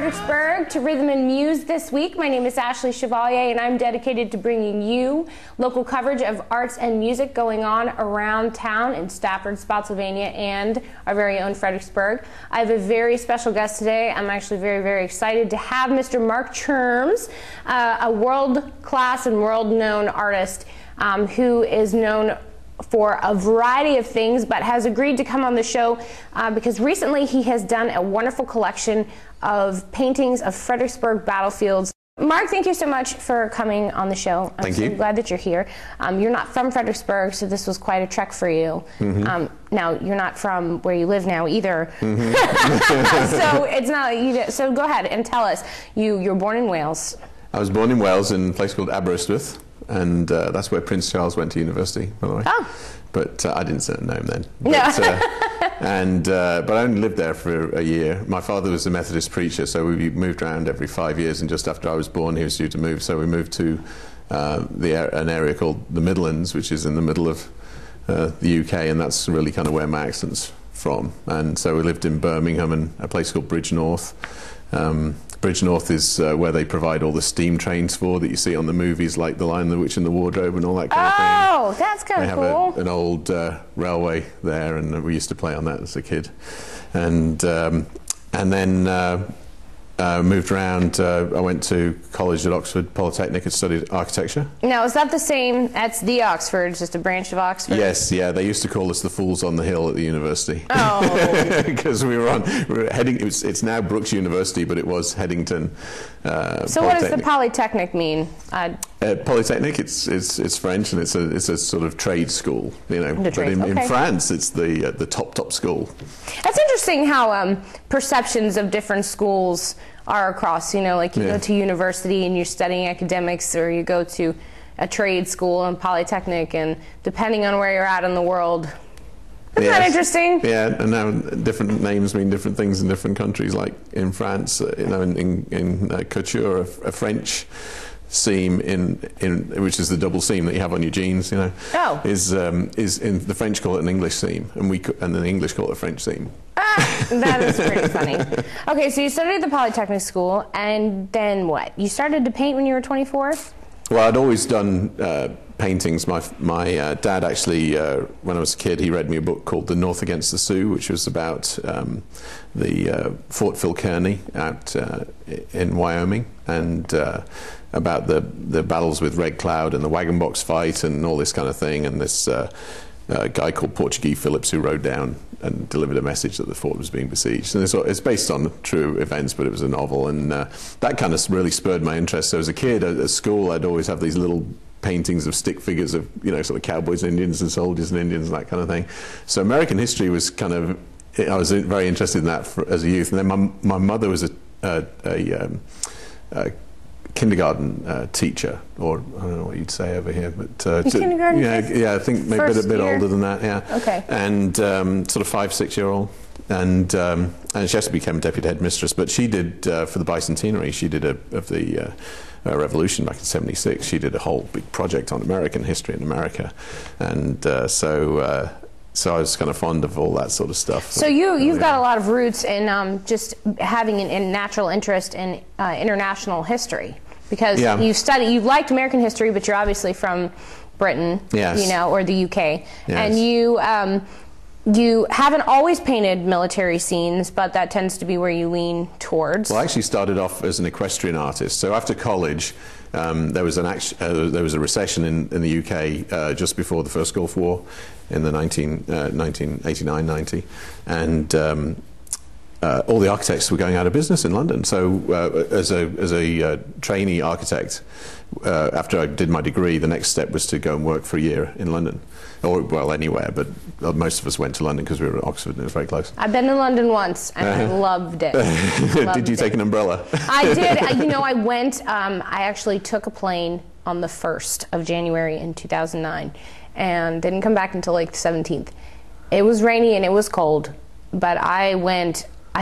Fredericksburg to Rhythm and Muse this week. My name is Ashley Chevalier, and I'm dedicated to bringing you local coverage of arts and music going on around town in Stafford, Spotsylvania, and our very own Fredericksburg. I have a very special guest today. I'm actually very, very excited to have Mr. Mark Churms, a world-class and world-known artist who is known for a variety of things, but has agreed to come on the show because recently he has done a wonderful collection of paintings of Fredericksburg battlefields. Mark, thank you so much for coming on the show. I'm so glad that you're here. You're not from Fredericksburg, so this was quite a trek for you. Now, you're not from where you live now either. So it's not, so go ahead and tell us. You're born in Wales. I was born in Wales in a place called Aberystwyth. And that's where Prince Charles went to university, by the way. Oh. But I didn't know him then. But, but I only lived there for a year. My father was a Methodist preacher, so we moved around every 5 years. And just after I was born, he was due to move. So we moved to an area called the Midlands, which is in the middle of the UK. And that's really kind of where my accent's from. And so we lived in Birmingham and a place called Bridgnorth. Bridgnorth is where they provide all the steam trains that you see on the movies, like The Lion, the Witch and the Wardrobe and all that kind of thing. Oh, that's kind of cool. They have an old railway there, and we used to play on that as a kid. And then moved around. I went to college at Oxford Polytechnic and studied architecture. Now, is that the same? That's the Oxford, just a branch of Oxford? Yes, yeah. They used to call us the Fools on the Hill at the university. Oh. Because we were heading. It's now Brooks University, but it was Headington. So what does the Polytechnic mean? Polytechnic, it's French, and it's a sort of trade school, you know. But in France, it's the top school. That's interesting how perceptions of different schools are across. You know, like you go to university and you're studying academics, or you go to a trade school and Polytechnic, and depending on where you're at in the world. Isn't that interesting? Yeah, and now different names mean different things in different countries. Like in France, you know, in couture, a French seam which is the double seam that you have on your jeans, you know, is in the French call it an English seam, and the English call it a French seam. That is pretty funny. Okay, so you studied at the Polytechnic school, and then what? You started to paint when you were 24? Well, I'd always done paintings. My dad actually, when I was a kid, he read me a book called The North Against the Sioux, which was about the Fort Phil Kearny out in Wyoming, and about the battles with Red Cloud and the wagon box fight and all this kind of thing, and this guy called Portuguese Phillips who rode down and delivered a message that the fort was being besieged. And it's based on true events, but it was a novel, and that kind of really spurred my interest. So as a kid at school, I'd always have these little paintings of stick figures of, you know, sort of cowboys and Indians and soldiers and Indians and that kind of thing. So American history was kind of, I was very interested in that as a youth. And then my mother was a kindergarten teacher, or I don't know what you'd say over here, but kindergarten, yeah, I think maybe a bit older than that, yeah. Okay. And sort of 5, 6 year old, and she actually became deputy headmistress. But she did for the bicentenary. She did of the Revolution back in '76. She did a whole big project on American history in America, and so I was kind of fond of all that sort of stuff. So you've got a lot of roots in just having a natural interest in international history, because you've liked American history, but you're obviously from Britain, you know, or the UK, and you haven't always painted military scenes, but that tends to be where you lean towards. Well, I actually started off as an equestrian artist. So after college, there was a recession in the UK just before the first Gulf War in the 1989-90, and all the architects were going out of business in London. So as a trainee architect, after I did my degree, the next step was to go and work for a year in London. Or, well, anywhere, but most of us went to London because we were at Oxford and it was very close. I've been to London once, and I loved it. Did you take an umbrella? I did. You know, I went, I actually took a plane on the 1st of January in 2009, and didn't come back until like the 17th. It was rainy and it was cold, but I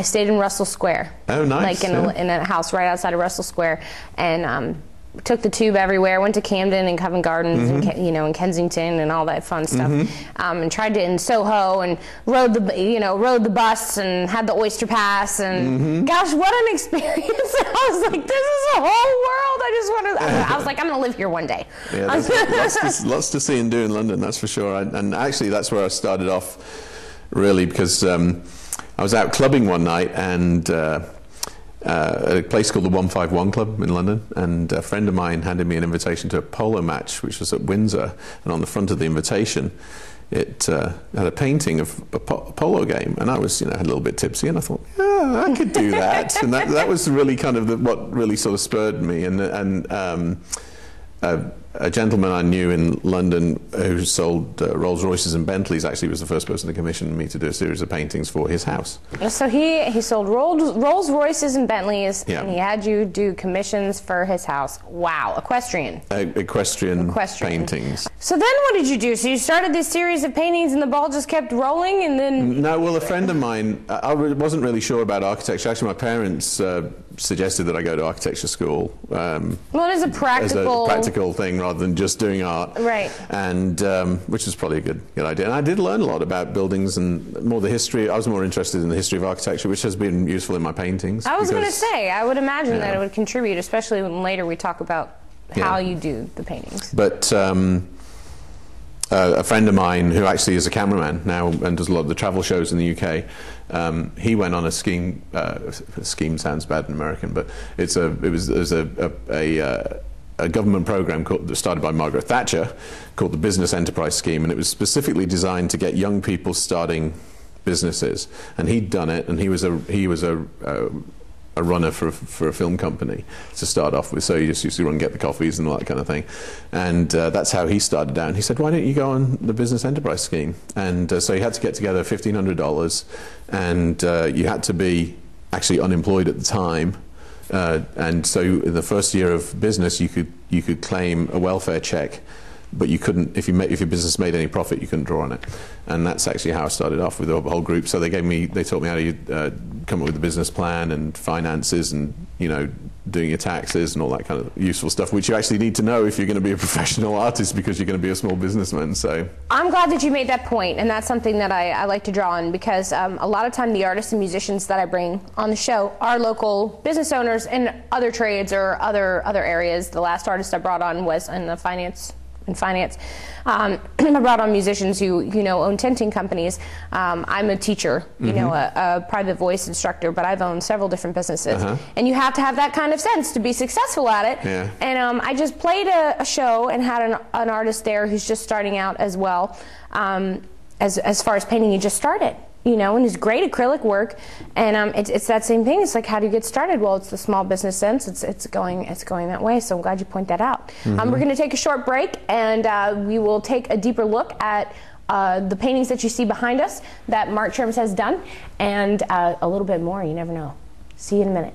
stayed in Russell Square. Oh, nice. Like in a house right outside of Russell Square, and took the tube everywhere, went to Camden and Covent Gardens and, you know, in Kensington and all that fun stuff, and tried to in Soho and rode the bus and had the Oyster Pass, and gosh, what an experience. I was like, this is a whole world. I was like, I'm gonna live here one day. Yeah, lots to see and do in London, that's for sure. And actually that's where I started off, really, because I was out clubbing one night, and at a place called the 151 Club in London, and a friend of mine handed me an invitation to a polo match, which was at Windsor, and on the front of the invitation it had a painting of a polo game, and I was, you know, had a little bit tipsy, and I thought, yeah, I could do that. And that was really kind of what really sort of spurred me. And a gentleman I knew in London who sold Rolls Royces and Bentleys actually was the first person to commission me to do a series of paintings for his house. So he sold Rolls Royces and Bentleys, yeah, and he had you do commissions for his house. Wow, equestrian paintings. So then what did you do? So you started this series of paintings and the ball just kept rolling, and then... No, well, a friend of mine, I wasn't really sure about architecture. Actually, my parents suggested that I go to architecture school. Well, it is a practical thing rather than just doing art. Right. And which is probably a good idea. And I did learn a lot about buildings and more the history. I was more interested in the history of architecture, which has been useful in my paintings. I was going to say, I would imagine that it would contribute, especially when later we talk about how you do the paintings. But a friend of mine who actually is a cameraman now and does a lot of the travel shows in the UK, he went on a scheme. Scheme sounds bad in American, but it was a government program started by Margaret Thatcher called the Business Enterprise Scheme, and it was specifically designed to get young people starting businesses. And he'd done it, and he was a runner for a film company to start off with, so he just used to run and get the coffees and all that kind of thing. And that's how he started out. And he said, why don't you go on the Business Enterprise Scheme? And so he had to get together $1,500, and you had to be actually unemployed at the time. And so in the first year of business, you could claim a welfare check, but you couldn't, if your business made any profit, you couldn't draw on it. And that's actually how I started off with the whole group. So they taught me how to come up with a business plan and finances, and, you know, doing your taxes and all that kind of useful stuff, which you actually need to know if you're going to be a professional artist, because you're going to be a small businessman. So I'm glad that you made that point, and that's something that I like to draw on, because a lot of time the artists and musicians that I bring on the show are local business owners in other trades or other areas. The last artist I brought on was in the finance. I brought on musicians who, you know, own tinting companies. I'm a teacher, you know, a private voice instructor, but I've owned several different businesses. And you have to have that kind of sense to be successful at it. Yeah. And I just played a show and had an artist there who's just starting out as well. As far as painting, he just started. You know, and it's great acrylic work, and it's that same thing. It's like, how do you get started? Well, it's the small business sense. It's going that way. So I'm glad you point that out. We're going to take a short break, and we will take a deeper look at the paintings that you see behind us that Mark Churms has done, and a little bit more. You never know. See you in a minute.